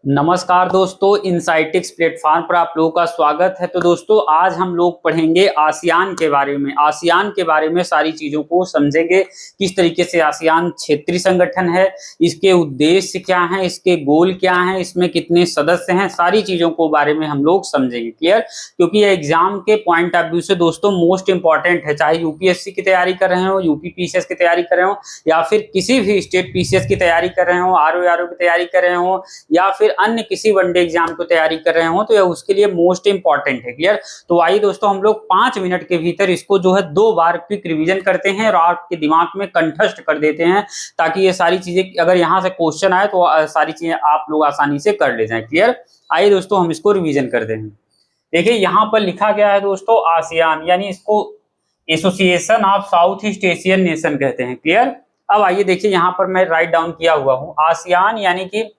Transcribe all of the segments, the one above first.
नमस्कार दोस्तों, इनसाइटिक्स प्लेटफॉर्म पर आप लोगों का स्वागत है। तो दोस्तों आज हम लोग पढ़ेंगे आसियान के बारे में। आसियान के बारे में सारी चीजों को समझेंगे, किस तरीके से आसियान क्षेत्रीय संगठन है, इसके उद्देश्य क्या हैं, इसके गोल क्या हैं, इसमें कितने सदस्य हैं, सारी चीजों को बारे में हम लोग समझेंगे। क्लियर? क्योंकि ये एग्जाम के पॉइंट ऑफ व्यू से दोस्तों मोस्ट इंपॉर्टेंट है। चाहे यूपीएससी की तैयारी कर रहे हो, यूपी पीसीएस की तैयारी कर रहे हो, या फिर किसी भी स्टेट पीसीएस की तैयारी कर रहे हो, आरओ की तैयारी कर रहे हो, या फिर अन्य किसी वनडे एग्जाम को तैयारी कर रहे हो, तो यह उसके लिए मोस्ट इंपॉर्टेंट है। क्लियर? तो आइए दोस्तों हम लोग 5 मिनट के भीतर इसको जो है 2 बार क्विक रिवीजन करते हैं और आपके दिमाग में कंठस्थ कर देते हैं, ताकि ये सारी चीजें अगर यहाँ से क्वेश्चन आए तो सारी चीजें आप लोग आसानी से कर ले जाएं। क्लियर? आइए दोस्तों हम इसको रिवीजन करते हैं। देखिए यहाँ पर लिखा गया है दोस्तों आसियान, यानी इसको association of south east Asian nation कहते हैं। क्लियर? अब आइए देखिए यहाँ पर मैं राइट डाउन किया हुआ हूँ आसियान यानी कि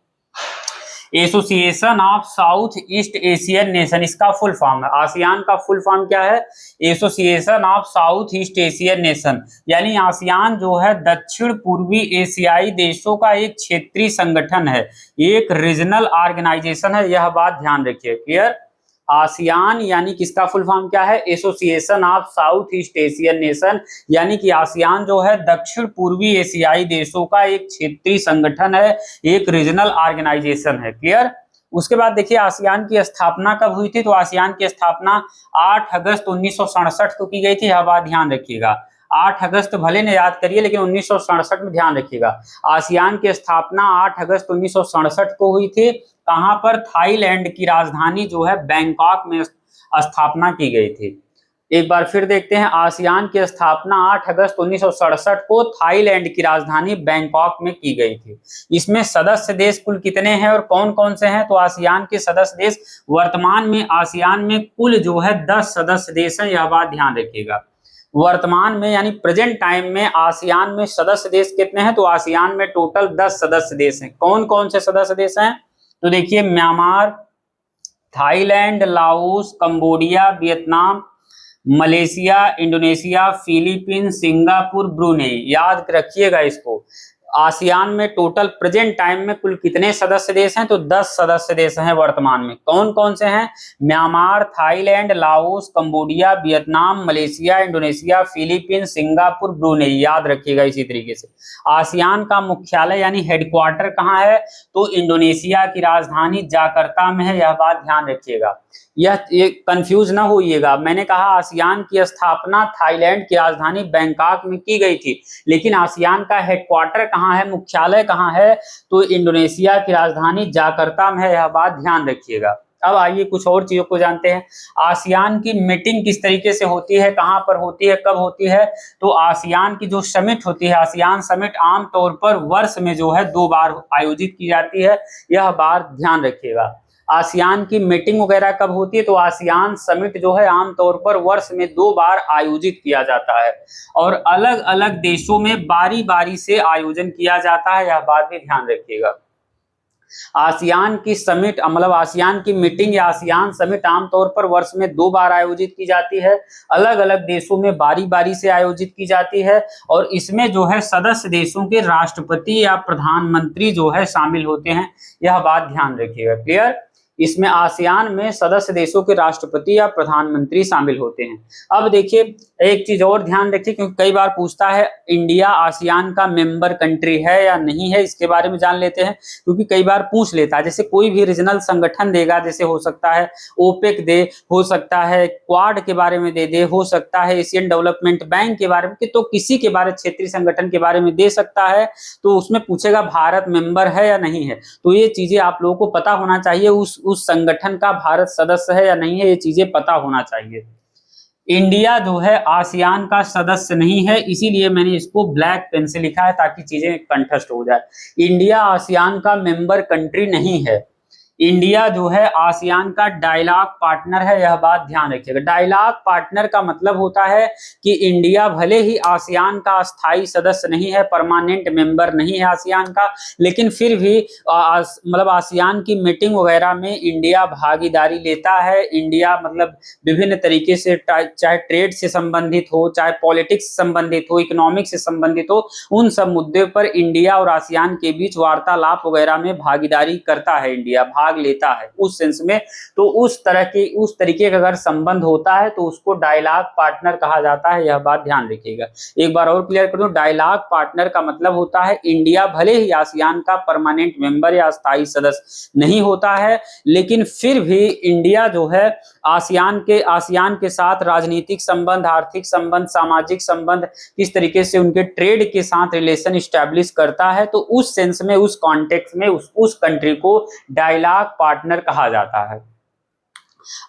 association of south east Asian nation, इसका फुल फॉर्म है। आसियान का फुल फॉर्म क्या है? Association of south east Asian nation, यानी आसियान जो है दक्षिण पूर्वी एशियाई देशों का एक क्षेत्रीय संगठन है, एक रीजनल ऑर्गेनाइजेशन है। यह बात ध्यान रखिए। क्लियर? आसियान यानी किसका फुल फॉर्म क्या है? Association of south east Asian nation, यानी कि आसियान जो है दक्षिण पूर्वी एशियाई देशों का एक क्षेत्रीय संगठन है, एक रीजनल ऑर्गेनाइजेशन है। क्लियर? उसके बाद देखिए आसियान की स्थापना कब हुई थी? तो आसियान की स्थापना 8 अगस्त 1967 को की गई थी। यह बात ध्यान रखिएगा। 8 अगस्त भले ने याद करिए, लेकिन 1967 में ध्यान रखिएगा। आसियान की स्थापना 8 अगस्त 1967 को हुई थी। कहां पर? थाईलैंड की राजधानी जो है बैंकॉक में स्थापना की गई थी। एक बार फिर देखते हैं, आसियान की स्थापना 8 अगस्त 1967 को थाईलैंड की राजधानी बैंकॉक में की गई थी। इसमें सदस्य देश कुल कितने हैं और कौन कौन से हैं? तो आसियान के सदस्य देश वर्तमान में आसियान में कुल जो है 10 सदस्य देश हैं। यह बात ध्यान रखिएगा। वर्तमान में यानी प्रेजेंट टाइम में आसियान में सदस्य देश कितने हैं? तो आसियान में टोटल 10 सदस्य देश हैं। कौन कौन से सदस्य देश हैं? तो देखिए Myanmar, Thailand, Laos, Cambodia, Vietnam, Malaysia, Indonesia, Philippines, Singapore, Brunei. याद रखिएगा इसको। आसियान में टोटल प्रेजेंट टाइम में कुल कितने सदस्य देश हैं? तो 10 सदस्य देश हैं वर्तमान में। कौन कौन से हैं? Myanmar, Thailand, Laos, Cambodia, Vietnam, Malaysia, Indonesia, Philippines, Singapore, Brunei. याद रखिएगा। इसी तरीके से आसियान का मुख्यालय यानी हेडक्वार्टर कहाँ है? तो इंडोनेशिया की राजधानी जाकर्ता में है। यह बात ध्यान रखिएगा, यह कंफ्यूज ना होइएगा। मैंने कहा आसियान की स्थापना थाईलैंड की राजधानी बैंकॉक में की गई थी, लेकिन आसियान का हेडक्वार्टर कहाँ है, मुख्यालय कहाँ है? तो इंडोनेशिया की राजधानी जाकर्ता में है। यह बात ध्यान रखिएगा। अब आइए कुछ और चीजों को जानते हैं। आसियान की मीटिंग किस तरीके से होती है, कहां पर होती है, कब होती है? तो आसियान की जो समिट होती है, आसियान समिट आमतौर पर वर्ष में जो है 2 बार आयोजित की जाती है। यह बात ध्यान रखिएगा। आसियान की मीटिंग वगैरह कब होती है? तो आसियान समिट जो है आमतौर पर वर्ष में 2 बार आयोजित किया जाता है और अलग अलग देशों में बारी बारी से आयोजन किया जाता है। यह बात भी ध्यान रखिएगा। आसियान की समिट मतलब आसियान की मीटिंग या आसियान समिट आमतौर पर वर्ष में 2 बार आयोजित की जाती है, अलग अलग देशों में बारी बारी से आयोजित की जाती है और इसमें जो है सदस्य देशों के राष्ट्रपति या प्रधानमंत्री जो है शामिल होते हैं। यह बात ध्यान रखिएगा। क्लियर? इसमें आसियान में सदस्य देशों के राष्ट्रपति या प्रधानमंत्री शामिल होते हैं। अब देखिए एक चीज और ध्यान रखिए, क्योंकि कई बार पूछता है इंडिया आसियान का मेंबर कंट्री है या नहीं है, इसके बारे में जान लेते हैं। क्योंकि कई बार पूछ लेता है, जैसे कोई भी रीजनल संगठन देगा, जैसे हो सकता है ओपेक दे, हो सकता है क्वाड के बारे में दे, हो सकता है एशियन डेवलपमेंट बैंक के बारे में, तो किसी के बारे क्षेत्रीय संगठन के बारे में दे सकता है, तो उसमें पूछेगा भारत मेंबर है या नहीं है। तो ये चीजें आप लोगों को पता होना चाहिए, उस संगठन का भारत सदस्य है या नहीं है, ये चीजें पता होना चाहिए। इंडिया जो है आसियान का सदस्य नहीं है, इसीलिए मैंने इसको ब्लैक पेन से लिखा है ताकि चीजें कंठस्थ हो जाए। इंडिया आसियान का मेंबर कंट्री नहीं है। इंडिया जो है आसियान का डायलॉग पार्टनर है, यह बात ध्यान रखिएगा। डायलॉग पार्टनर का मतलब होता है कि इंडिया भले ही आसियान का अस्थायी सदस्य नहीं है, परमानेंट मेंबर नहीं है आसियान का, लेकिन फिर भी मतलब आसियान की मीटिंग वगैरह में इंडिया भागीदारी लेता है। इंडिया मतलब विभिन्न तरीके से, चाहे ट्रेड से संबंधित हो, चाहे पॉलिटिक्स से संबंधित हो, इकोनॉमिक्स से संबंधित हो, उन सब मुद्दे पर इंडिया और आसियान के बीच वार्तालाप वगैरह में भागीदारी करता है, इंडिया भाग लेता है उस सेंस में। तो उस तरीके का अगर संबंध होता है तो उसको डायलॉग पार्टनर कहा जाता है, यह बात ध्यान रखिएगा। एक बार और क्लियर कर दूं, डायलॉग पार्टनर का मतलब होता है इंडिया भले ही आसियान का परमानेंट मेंबर या अस्थायी सदस्य नहीं होता है, लेकिन फिर भी इंडिया जो है आसियान के साथ राजनीतिक संबंध, आर्थिक संबंध, सामाजिक संबंध, किस तरीके से उनके ट्रेड के साथ रिलेशन इस्टेब्लिश करता है, तो उस सेंस में, उस कॉन्टेक्स्ट में उस कंट्री को डायलॉग पार्टनर कहा जाता है।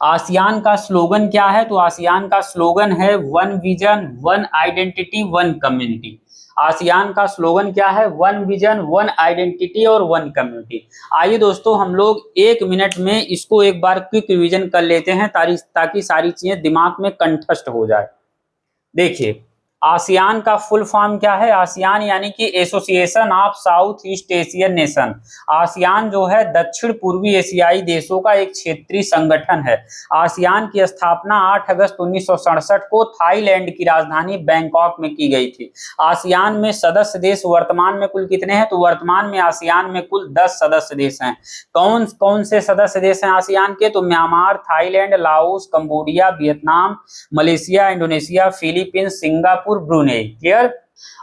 आसियान का स्लोगन क्या है? तो आसियान का स्लोगन है one vision, one identity, one community. ASEAN का स्लोगन क्या है? वन विजन, वन आइडेंटिटी और वन कम्युनिटी। आइए दोस्तों, हम लोग 1 मिनट में इसको एक बार क्विक रिवीजन कर लेते हैं ताकि सारी चीजें दिमाग में कंठस्थ हो जाए। देखिए, आसियान का फुल फॉर्म क्या है? आसियान यानी कि association of south east Asian nation. ASEAN जो है दक्षिण पूर्वी एशियाई देशों का एक क्षेत्रीय संगठन है। आसियान की स्थापना 8 अगस्त 1967 को थाईलैंड की राजधानी बैंकॉक में की गई थी। आसियान में सदस्य देश वर्तमान में कुल कितने हैं? तो वर्तमान में आसियान में कुल 10 सदस्य देश हैं। कौन कौन से सदस्य देश हैं आसियान के? तो Myanmar, Thailand, Laos, Cambodia, Vietnam, Malaysia, Indonesia, Philippines, Singapore, Brunei. Clear?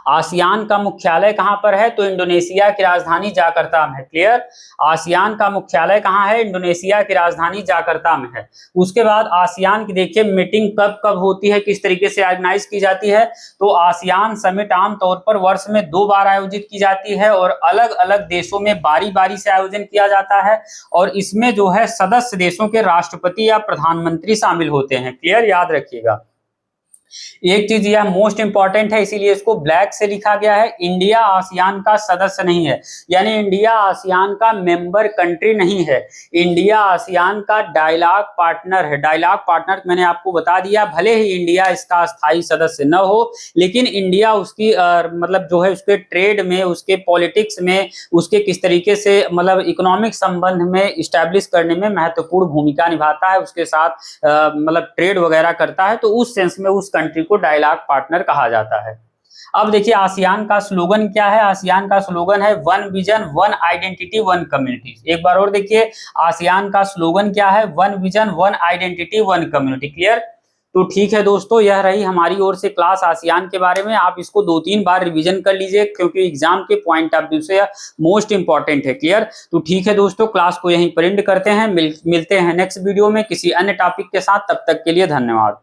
ASEAN का मुख्यालय कहां पर है? तो इंडोनेशिया की राजधानी जाकर्ता में है। क्लियर? आसियान का मुख्यालय कहां है? इंडोनेशिया की राजधानी जाकर्ता में है। उसके बाद आसियान की देखिए मीटिंग कब कब होती है, किस तरीके से ऑर्गेनाइज की जाती है। तो आसियान समिट आमतौर पर वर्ष में 2 बार आयोजित की जाती है और अलग अलग देशों में बारी बारी से आयोजन किया जाता है, और इसमें जो है सदस्य देशों के राष्ट्रपति या प्रधानमंत्री शामिल होते हैं। क्लियर? याद रखिएगा। एक चीज यह मोस्ट इंपॉर्टेंट है, इसीलिए इसको ब्लैक से लिखा गया है। इंडिया आसियान का सदस्य नहीं है, यानी इंडिया आसियान का मेंबर कंट्री नहीं है। इंडिया आसियान का डायलॉग पार्टनर है। डायलॉग पार्टनर मैंने आपको बता दिया, भले ही इंडिया इसका स्थायी सदस्य न हो, लेकिन इंडिया उसकी मतलब जो है उसके ट्रेड में, उसके पॉलिटिक्स में, उसके किस तरीके से मतलब इकोनॉमिक संबंध में इस्टेब्लिश करने में महत्वपूर्ण भूमिका निभाता है, उसके साथ मतलब ट्रेड वगैरह करता है। तो उस सेंस में उस कंट्री को डायलॉग पार्टनर कहा जाता है। अब देखिए आसियान का स्लोगन क्या है? आसियान का स्लोगन है one vision, one identity, one community. एक बार और देखिए, आसियान का स्लोगन क्या है? One vision, one identity, one community. Clear? तो ठीक है दोस्तों, यह रही हमारी ओर से क्लास आसियान के बारे में। आप इसको 2-3 बार रिवीजन कर लीजिए, क्योंकि एग्जाम के पॉइंट ऑफ व्यू से यह मोस्ट इंपॉर्टेंट है। क्लियर? तो ठीक है दोस्तों, क्लास को यहीं पर एंड करते हैं। मिलते हैं नेक्स्ट वीडियो में किसी अन्य टॉपिक के साथ। तब तक के लिए धन्यवाद।